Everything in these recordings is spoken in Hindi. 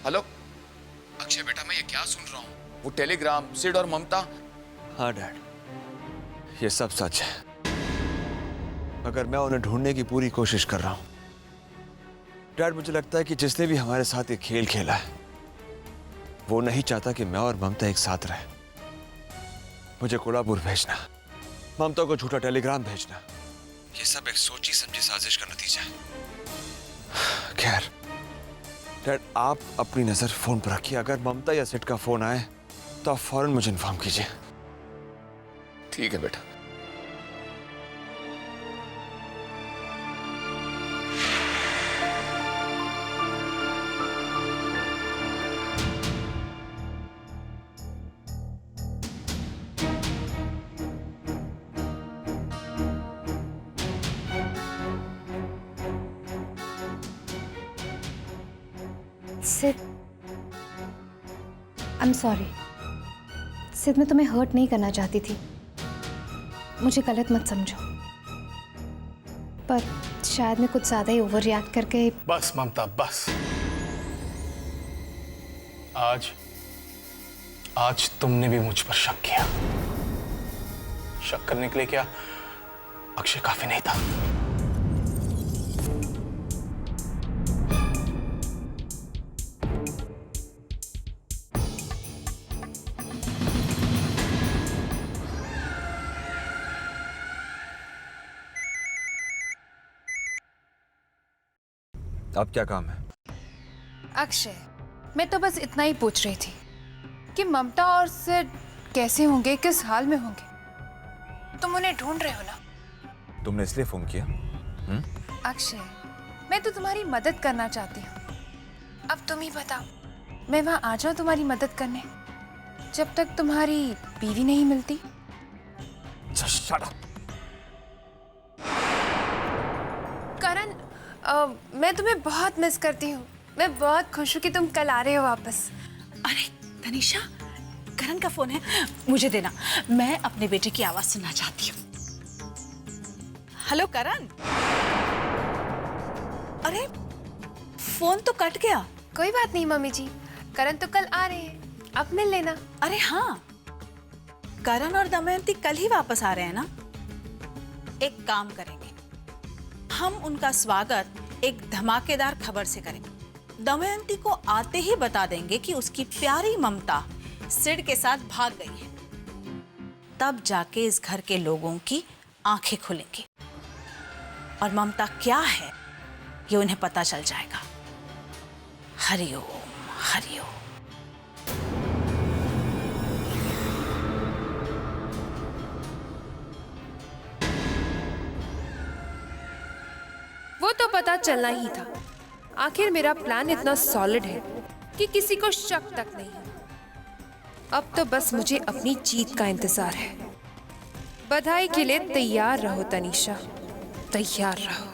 हेलो अक्षय बेटा, मैं ये क्या सुन रहा हूँ? वो टेलीग्राम, सिड और ममता। हाँ डैड, ये सब सच है, मगर मैं उन्हें ढूंढने की पूरी कोशिश कर रहा हूं। डैड, मुझे लगता है कि जिसने भी हमारे साथ ये खेल खेला है वो नहीं चाहता कि मैं और ममता एक साथ रहे। मुझे कोल्हापुर भेजना, ममता को झूठा टेलीग्राम भेजना, ये सब एक सोची समझी साजिश का नतीजा है। खैर डैड, आप अपनी नजर फोन पर रखिए। अगर ममता या सिड का फोन आए तो आप फौरन मुझे इन्फॉर्म कीजिए। ठीक है बेटा। सिद, आई एम सॉरी। सिद, मैं तुम्हें हर्ट नहीं करना चाहती थी, मुझे गलत मत समझो, पर शायद मैं कुछ ज्यादा ही ओवर रिएक्ट करके। बस ममता बस। आज तुमने भी मुझ पर शक किया। शक करने के लिए क्या अक्षय काफी नहीं था? अब क्या काम है? अक्षय, मैं तो बस इतना ही पूछ रही थी कि ममता और सिड कैसे होंगे, किस हाल में होंगे। तुम उन्हें ढूंढ रहे हो ना? तुमने इसलिए फोन किया? अक्षय, मैं तो तुम्हारी मदद करना चाहती हूँ। अब तुम ही बताओ, मैं वहां आ जाऊं तुम्हारी मदद करने जब तक तुम्हारी बीवी नहीं मिलती? Shut up. करण, मैं तुम्हें बहुत मिस करती हूँ। मैं बहुत खुश हूँ कि तुम कल आ रहे हो वापस। अरे तनिषा, करण का फोन है, मुझे देना। मैं अपने बेटे की आवाज सुनना चाहती हूँ। हेलो करण। अरे फोन तो कट गया। कोई बात नहीं मम्मी जी, करण तो कल आ रहे हैं, अब मिल लेना। अरे हाँ, करण और दमयंती कल ही वापस आ रहे हैं ना? एक काम करेंगे, हम उनका स्वागत एक धमाकेदार खबर से करेंगे। दमयंती को आते ही बता देंगे कि उसकी प्यारी ममता सिड के साथ भाग गई है। तब जाके इस घर के लोगों की आंखें खुलेंगी और ममता क्या है ये उन्हें पता चल जाएगा। हरिओम हरिओम। वो तो पता चलना ही था। आखिर मेरा प्लान इतना सॉलिड है कि किसी को शक तक नहीं है। अब तो बस मुझे अपनी जीत का इंतजार है। बधाई के लिए तैयार रहो तनीषा, तैयार रहो।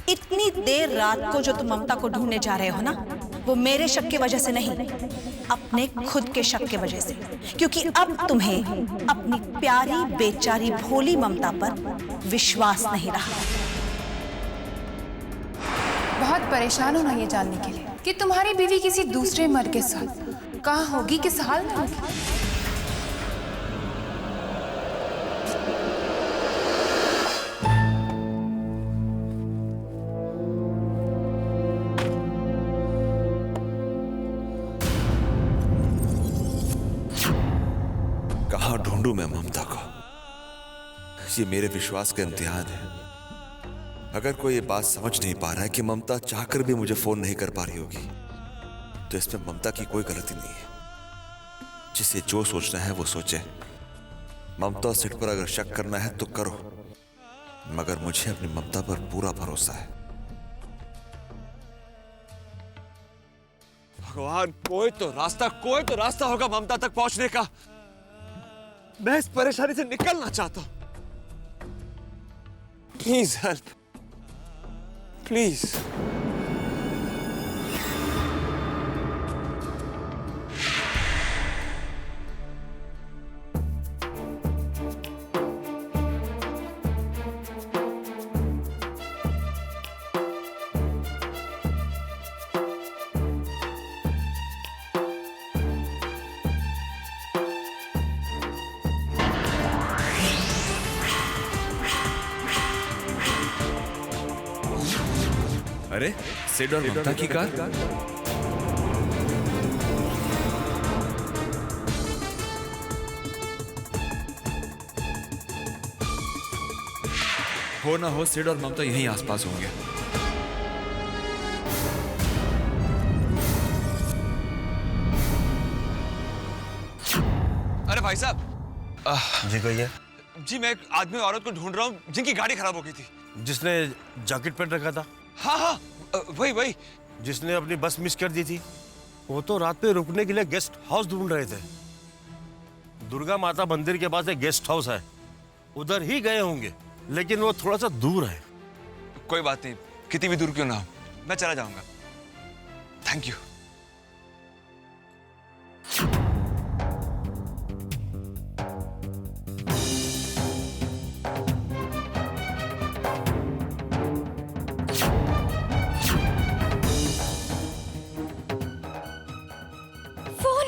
इतनी देर रात को जो तुम ममता को ढूंढने जा रहे हो ना, वो मेरे शक की वजह से नहीं, अपने खुद के शक की वजह से। क्योंकि अब तुम्हें अपनी प्यारी बेचारी भोली ममता पर विश्वास नहीं रहा। बहुत परेशान हूं ना ये जानने के लिए कि तुम्हारी बीवी किसी दूसरे मर्द के साथ कहाँ होगी, किस हाल में होगी। कहाँ ढूंढूं मैं ममता को? ये मेरे विश्वास का इम्तिहान है। अगर कोई ये बात समझ नहीं पा रहा है कि ममता चाहकर भी मुझे फोन नहीं कर पा रही होगी, तो इसमें ममता की कोई गलती नहीं है। जिसे जो सोचना है वो सोचे। ममता और सिड पर अगर शक करना है तो करो, मगर मुझे अपनी ममता पर पूरा भरोसा है। भगवान, कोई तो रास्ता होगा ममता तक पहुंचने का। मैं इस परेशानी से निकलना चाहता हूं। Please help, please. अरे सिड और ममता की कार? हो ना हो सिड और ममता यहीं आसपास होंगे। अरे भाई साहब। जी कहिए। जी मैं एक आदमी और औरत को ढूंढ रहा हूँ जिनकी गाड़ी खराब हो गई थी। जिसने जैकेट पहन रखा था? हाँ हाँ वही। जिसने अपनी बस मिस कर दी थी? वो तो रात में रुकने के लिए गेस्ट हाउस ढूंढ रहे थे। दुर्गा माता मंदिर के पास एक गेस्ट हाउस है, उधर ही गए होंगे, लेकिन वो थोड़ा सा दूर है। कोई बात नहीं, कितनी भी दूर क्यों ना हो, मैं चला जाऊंगा। Thank you. फोन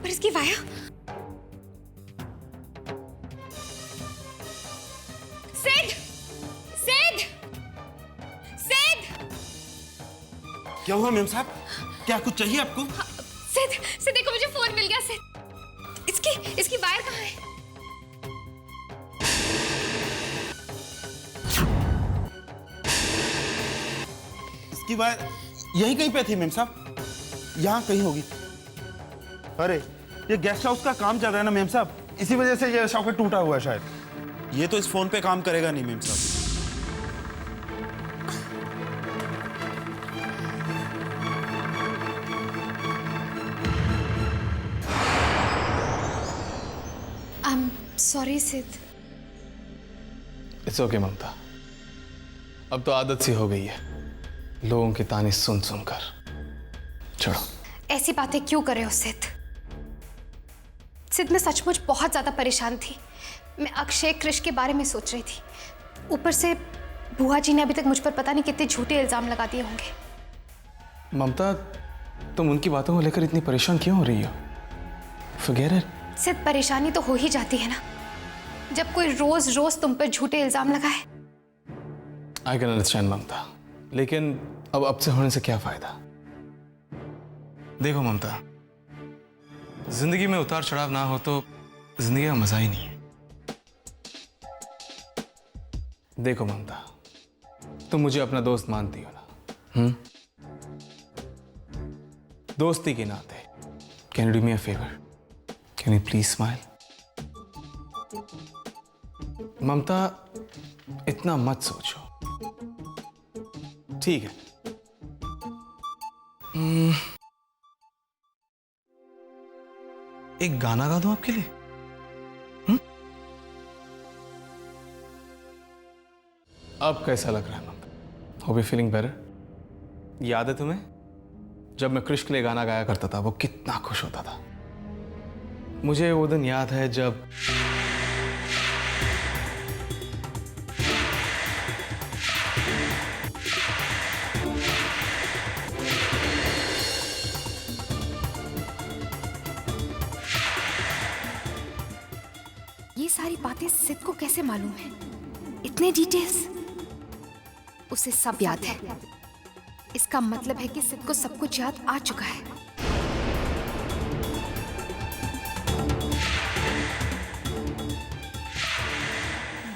पर इसकी वायर। क्या हुआ मेम साहब? क्या कुछ चाहिए आपको? सिद देखो मुझे फोन मिल गया सिद। इसकी वायर कहाँ है? इसकी वायर यहीं कहीं पे थी मेम साहब, यहाँ कहीं होगी। अरे ये गेस्ट हाउस का काम चल रहा है ना मेम साहब, इसी वजह से ये सॉकेट टूटा हुआ है शायद। ये तो इस फोन पे काम करेगा नहीं मेम साहब। Sorry Sid. इट्स ओके ममता, अब तो आदत सी हो गई है लोगों की ताने सुन सुनकर। छोड़ो। ऐसी बातें क्यों कर रहे हो सिद? सिद मैं सचमुच बहुत ज्यादा परेशान थी। मैं अक्षय कृष के बारे में सोच रही थी। ऊपर से बुआ जी ने अभी तक मुझ पर पता नहीं कितने झूठे इल्जाम लगा दिए होंगे। ममता, तुम उनकी बातों को लेकर इतनी परेशान क्यों हो रही हो? Forget it. सिद परेशानी तो हो ही जाती है ना, जब कोई रोज रोज तुम पर झूठे इल्जाम लगाए। I can understand ममता, लेकिन अब से होने से क्या फायदा? देखो ममता, जिंदगी में उतार चढ़ाव ना हो तो जिंदगी का मजा ही नहीं है। देखो ममता, तुम मुझे अपना दोस्त मानती हो ना? दोस्ती के नाते can you do me a favour? Can you please smile? Mamta, इतना मत सोचो, ठीक है? एक गाना गा दूं आपके लिए? अब कैसा लग रहा है Mamta? Hope you feeling better? याद है तुम्हें जब मैं कृष के लिए गाना गाया करता था, वो कितना खुश होता था? मुझे वो दिन याद है जब ये सारी बातें सिद को कैसे मालूम है? इतने डिटेल्स उसे सब याद है। इसका मतलब है कि सिद को सब कुछ याद आ चुका है।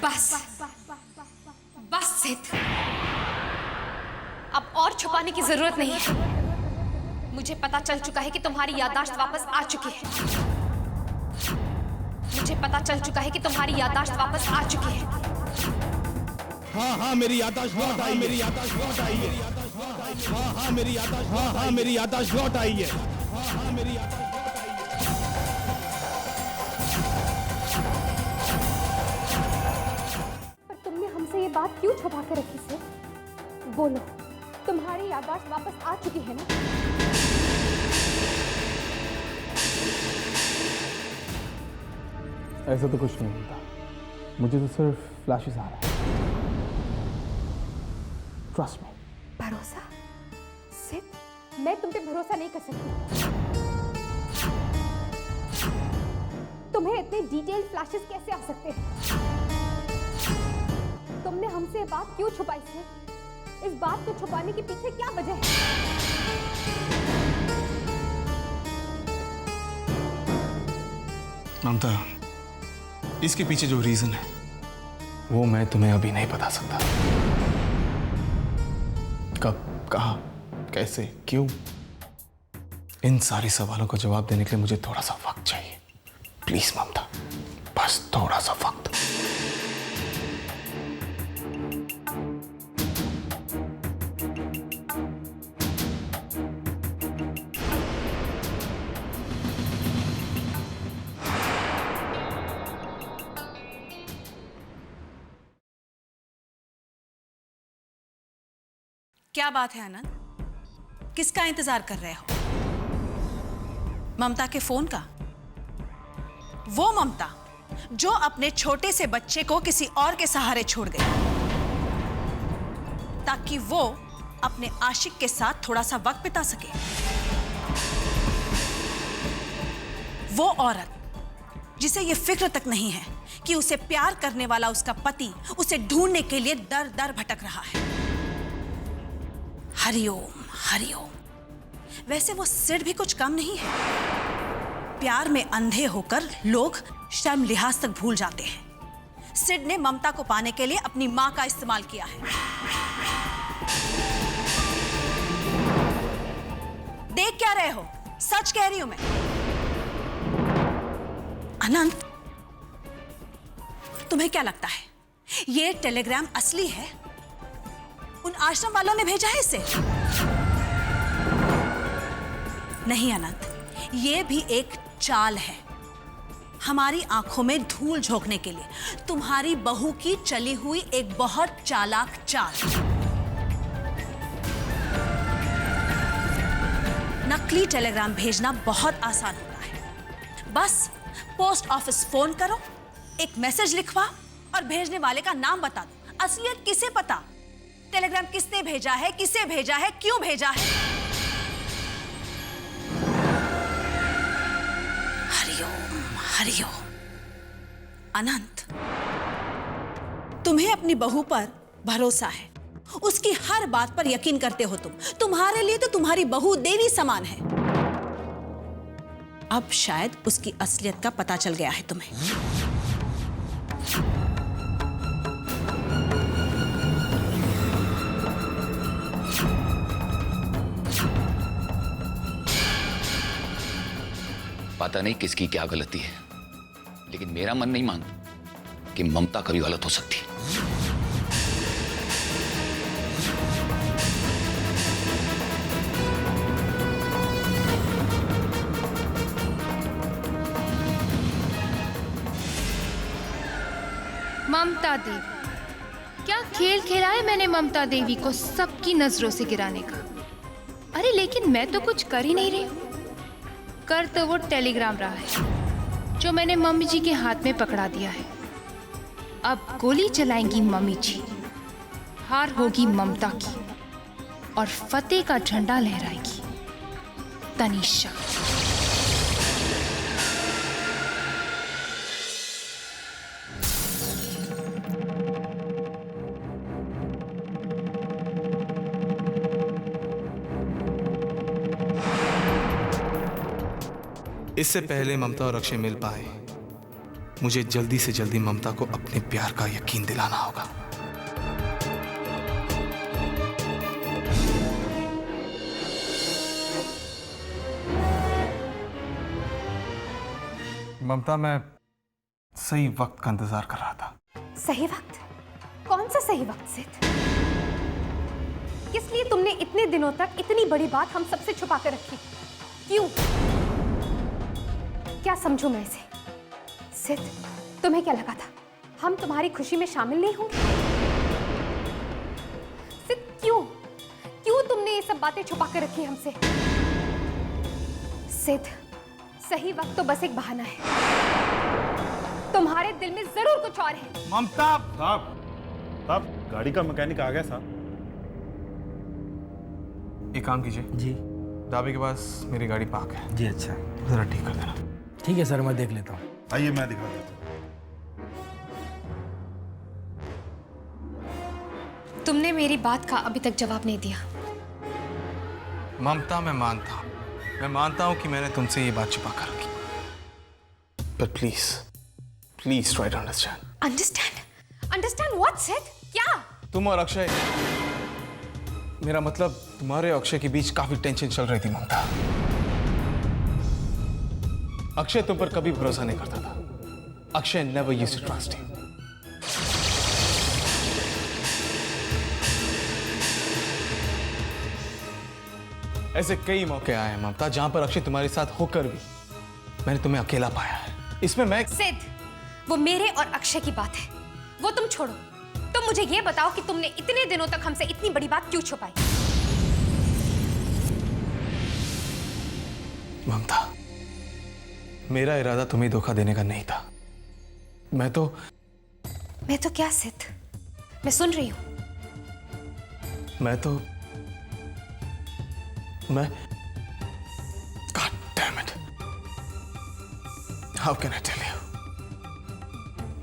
बस बस सिद, अब और छुपाने की जरूरत नहीं है। मुझे पता चल चुका है कि तुम्हारी याददाश्त वापस आ चुकी है। मुझे पता चल चुका है कि तुम्हारी याददाश्त वापस आ चुकी है। हाँ मेरी याददाश्त लौट आई, मेरी याददाश्त लौट आई है। हाँ मेरी याददाश्त, हाँ मेरी याददाश्त लौट आई है। हाँ मेरी याददाश्त लौट आई है। पर तुमने हमसे ये बात क्यों छुपा के रखी सिद? बोलो, तुम्हारी याददाश्त वापस आ चुकी है ना? ऐसा तो कुछ नहीं होता, मुझे तो सिर्फ फ्लैशेस आ रहा है। Trust me. भरोसा? सिद, मैं तुम पे भरोसा नहीं कर सकती। तुम्हें इतने डिटेल फ्लैशेस कैसे आ सकते हैं? तुमने हमसे ये बात क्यों छुपाई सिद? इस बात को छुपाने के पीछे क्या वजह है? ममता, इसके पीछे जो रीजन है वो मैं तुम्हें अभी नहीं बता सकता। कब, कहाँ, कैसे, क्यों, इन सारे सवालों का जवाब देने के लिए मुझे थोड़ा सा वक्त चाहिए। प्लीज ममता, बस थोड़ा सा वक्त। क्या बात है आनंद, किसका इंतजार कर रहे हो? ममता के फोन का? वो ममता जो अपने छोटे से बच्चे को किसी और के सहारे छोड़ गई ताकि वो अपने आशिक के साथ थोड़ा सा वक्त बिता सके। वो औरत जिसे ये फिक्र तक नहीं है कि उसे प्यार करने वाला उसका पति उसे ढूंढने के लिए दर दर भटक रहा है। हरिओम हरिओम। वैसे वो सिड भी कुछ कम नहीं है। प्यार में अंधे होकर लोग शर्म लिहाज तक भूल जाते हैं। सिड ने ममता को पाने के लिए अपनी मां का इस्तेमाल किया है। देख क्या रहे हो? सच कह रही हूं मैं। अनंत, तुम्हें क्या लगता है ये टेलीग्राम असली है? उन आश्रम वालों ने भेजा है इसे? नहीं अनंत, ये भी एक चाल है हमारी आंखों में धूल झोंकने के लिए। तुम्हारी बहू की चली हुई एक बहुत चालाक चाल। नकली टेलीग्राम भेजना बहुत आसान होता है। बस पोस्ट ऑफिस फोन करो, एक मैसेज लिखवा और भेजने वाले का नाम बता दो। असलियत किसे पता? टेलीग्राम किसने भेजा है, किसे भेजा है, क्यों भेजा है? हरिओम हरिओम। अनंत, तुम्हें अपनी बहू पर भरोसा है, उसकी हर बात पर यकीन करते हो तुम। तुम्हारे लिए तो तुम्हारी बहू देवी समान है। अब शायद उसकी असलियत का पता चल गया है तुम्हें। पता नहीं किसकी क्या गलती है, लेकिन मेरा मन नहीं मानता कि ममता कभी गलत हो सकती है। ममता देवी, क्या खेल खेला है मैंने ममता देवी को सबकी नजरों से गिराने का? अरे लेकिन मैं तो कुछ कर ही नहीं रही हूँ। कर तो वो टेलीग्राम रहा है जो मैंने मम्मी जी के हाथ में पकड़ा दिया है। अब गोली चलाएंगी मम्मी जी, हार होगी ममता की और फतेह का झंडा लहराएगी तनीषा। इससे पहले ममता और अक्षय मिल पाए, मुझे जल्दी से जल्दी ममता को अपने प्यार का यकीन दिलाना होगा। ममता, मैं सही वक्त का इंतजार कर रहा था। सही वक्त? कौन सा सही वक्त सिद्ध? किस लिए तुमने इतने दिनों तक इतनी बड़ी बात हम सबसे छुपा कर रखी? क्यों? क्या समझूं मैं इसे? सिद्ध, तुम्हें क्या लगा था हम तुम्हारी खुशी में शामिल नहीं होंगे? सिद्ध, क्यों तुमने ये सब बातें छुपा कर रखी हमसे? सिद्ध, सही वक्त तो बस एक बहाना है। तुम्हारे दिल में जरूर कुछ और है। ममता साहब, गाड़ी का मैकेनिक आ गया साहब। एक काम कीजिए जी। ढाबे के पास मेरी गाड़ी पार्क है, जी अच्छा, जरा ठीक कर देना। ठीक है सर, मैं देख लेता हूँ। आइए मैं दिखा देता हूँ। तुमने मेरी बात का अभी तक जवाब नहीं दिया। ममता, मैं मानता हूं कि मैंने तुमसे ये बात छुपा कर रखी, पर please try to understand. Understand what Sid? क्या? तुम और अक्षय, मेरा मतलब तुम्हारे और अक्षय के बीच काफी टेंशन चल रही थी ममता। अक्षय तुम पर कभी भरोसा नहीं करता था। Akshay never used to trust you. ऐसे कई मौके आए हैं ममता जहां पर अक्षय तुम्हारे साथ होकर भी मैंने तुम्हें अकेला पाया है। इसमें मैं सिद, वो मेरे और अक्षय की बात है, वो तुम छोड़ो। तुम मुझे ये बताओ कि तुमने इतने दिनों तक हमसे इतनी बड़ी बात क्यों छुपाई? ममता, मेरा इरादा तुम्हें धोखा देने का नहीं था। मैं तो क्या सिद? मैं सुन रही हूं। God damn it. How can I tell you?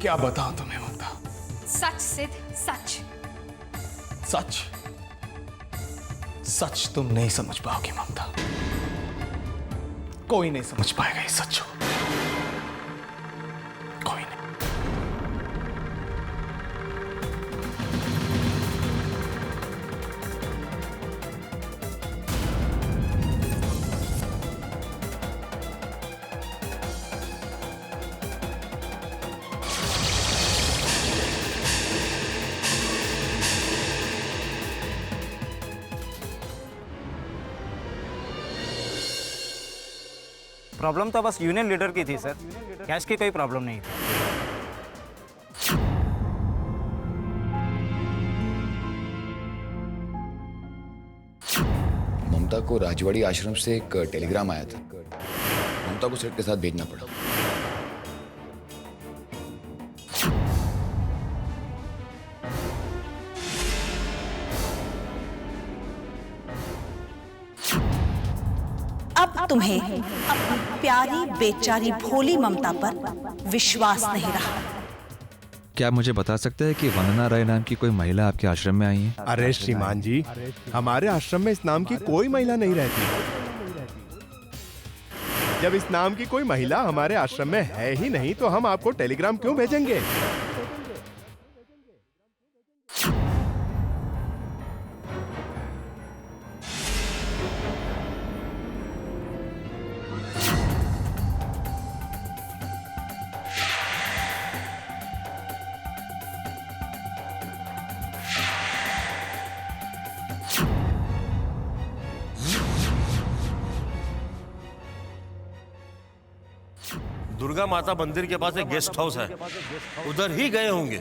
क्या बताऊं तुम्हें ममता? सच सिद, सच। सच तुम नहीं समझ पाओगी ममता। कोई नहीं समझ पाएगा इस सच को। कोई नहीं। प्रॉब्लम तो बस यूनियन लीडर की थी सर, कैश की कोई प्रॉब्लम नहीं थी। ममता को राजवाड़ी आश्रम से एक टेलीग्राम आया था। ममता को सेठ के साथ भेजना पड़ा। अब तुम्हें अपनी प्यारी बेचारी भोली ममता पर विश्वास नहीं रहा। क्या आप मुझे बता सकते हैं कि वंदना राय नाम की कोई महिला आपके आश्रम में आई है? अरे श्रीमान जी, हमारे आश्रम में इस नाम की कोई महिला नहीं रहती। जब इस नाम की कोई महिला हमारे आश्रम में है ही नहीं तो हम आपको टेलीग्राम क्यों भेजेंगे? दुर्गा माता मंदिर के पास एक गेस्ट हाउस है, उधर ही गए होंगे।